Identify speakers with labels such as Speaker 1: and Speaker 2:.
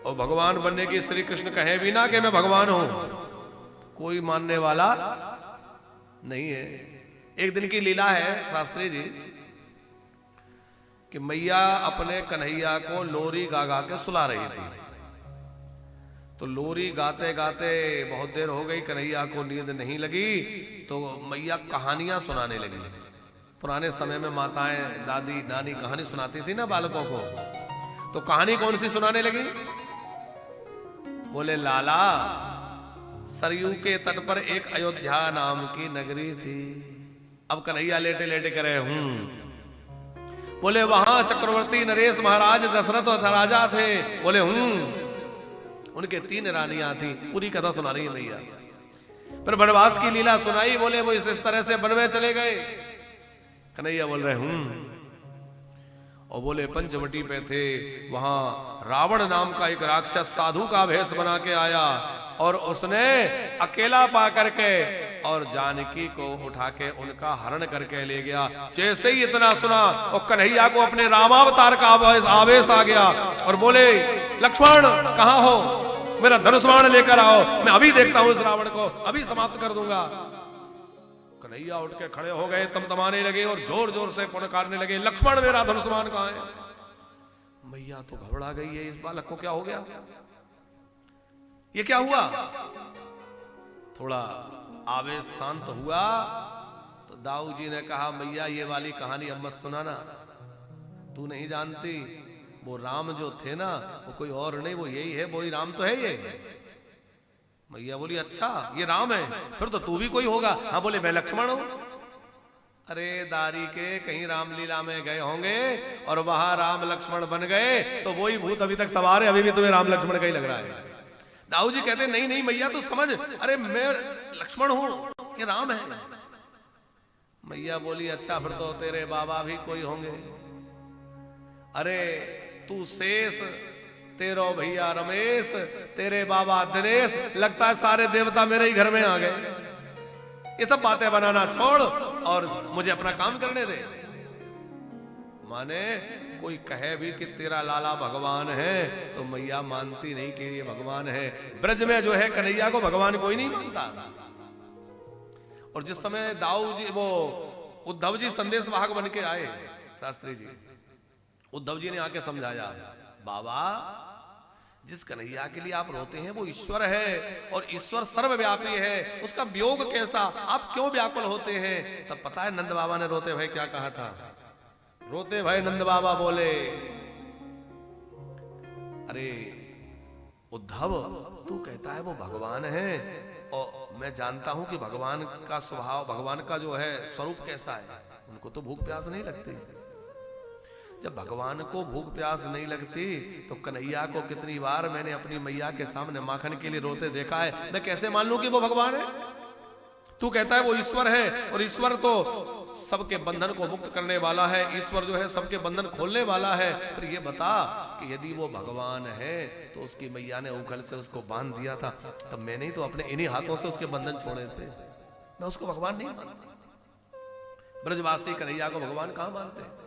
Speaker 1: और भगवान बनने की श्री कृष्ण कहे भी ना कि मैं भगवान हूं, कोई मानने वाला नहीं है। एक दिन की लीला है शास्त्री जी कि मैया अपने कन्हैया को लोरी गा गा के सुला रही थी। तो लोरी गाते गाते बहुत देर हो गई, कन्हैया को नींद नहीं लगी, तो मैया कहानियां सुनाने लगी। पुराने समय में माताएं दादी नानी कहानी सुनाती थी ना बालकों को। तो कहानी कौन सी सुनाने लगी? बोले लाला, सरयू के तट पर एक अयोध्या नाम की नगरी थी। अब कन्हैया लेटे लेटे करे बोले वहां चक्रवर्ती नरेश महाराज दशरथ राजा थे। बोले उनके 3 रानियां थी। पूरी कथा सुना रही है मैया। फिर वनवास की लीला सुनाई। बोले वो इस तरह से वन में चले गए। कन्हैया बोल रहे और बोले पंचवटी पे थे, वहां रावण नाम का एक राक्षस साधु का भेष बना के आया और उसने अकेला पा करके और जानकी को उठा के उनका हरण करके ले गया। जैसे ही इतना सुना और कन्हैया को अपने रामावतार का आवेश आ गया और बोले लक्ष्मण कहां हो, मेरा धनुष्बाण लेकर आओ, मैं अभी देखता हूं इस रावण को, अभी समाप्त कर दूंगा। कन्हैया उठ के खड़े हो गए, तमतमाने लगे और जोर जोर से पुकारने लगे लक्ष्मण मेरा धनुष्बाण कहां है। मैया तो घबरा गई है, इस बालक को क्या हो गया, ये क्या हुआ। थोड़ा आवेश शांत हुआ तो दाऊ जी ने कहा मैया ये वाली कहानी अब मत सुनाना, तू नहीं जानती, वो राम जो थे ना वो कोई और नहीं, वो यही है, वही राम तो है ये। मैया बोली अच्छा ये राम है, फिर तो तू भी कोई होगा। हाँ बोले मैं लक्ष्मण हूं। अरे दारी के कहीं रामलीला में गए होंगे और वहां राम लक्ष्मण बन गए तो वही भूत अभी तक सवार है, अभी भी तुम्हें राम लक्ष्मण का ही लग रहा है। दाऊ जी कहते नहीं नहीं मैया तू समझ, अरे मैं लक्ष्मण हूं, ये राम है। मैया बोली अच्छा फिर तो तेरे बाबा भी कोई होंगे। अरे तू शेष, तेरो भैया रमेश, तेरे बाबा दिनेश, लगता है सारे देवता मेरे ही घर में आ गए। ये सब बातें बनाना छोड़ और मुझे अपना काम करने दे। माने कोई कहे भी कि तेरा लाला भगवान है तो मैया मानती नहीं कि ये भगवान है। ब्रज में जो है कन्हैया को भगवान कोई नहीं मानता। और जिस समय दाऊ जी वो उद्धव जी संदेश वाहक बन के आए, शास्त्री जी उद्धव जी ने आके समझाया बाबा जिस कन्हैया के लिए आप रोते हैं वो ईश्वर है और ईश्वर सर्वव्यापी है, उसका वियोग कैसा, आप क्यों व्याकुल होते हैं। तब पता है नंद बाबा ने रोते हुए क्या कहा था। रोते भाई नंद बाबा बोले अरे उद्धव तू कहता है वो भगवान है और मैं जानता हूं कि भगवान का स्वभाव, भगवान का जो है स्वरूप कैसा है, उनको तो भूख प्यास नहीं लगती। जब भगवान को भूख प्यास नहीं लगती तो कन्हैया को कितनी बार मैंने अपनी मैया के सामने माखन के लिए रोते देखा है, मैं कैसे मान लूं कि वो भगवान है। तू कहता है वो ईश्वर है और ईश्वर तो सबके बंधन को मुक्त करने वाला है, ईश्वर जो है सबके बंधन खोलने वाला है। फिर ये बता कि यदि वो भगवान है तो उसकी मैया ने उखल से उसको बांध दिया था, तब मैंने ही तो अपने इन्हीं हाथों से उसके बंधन छोड़े थे, मैं उसको भगवान नहीं मानता। ब्रजवासी कन्हैया को भगवान कहां मानते हैं।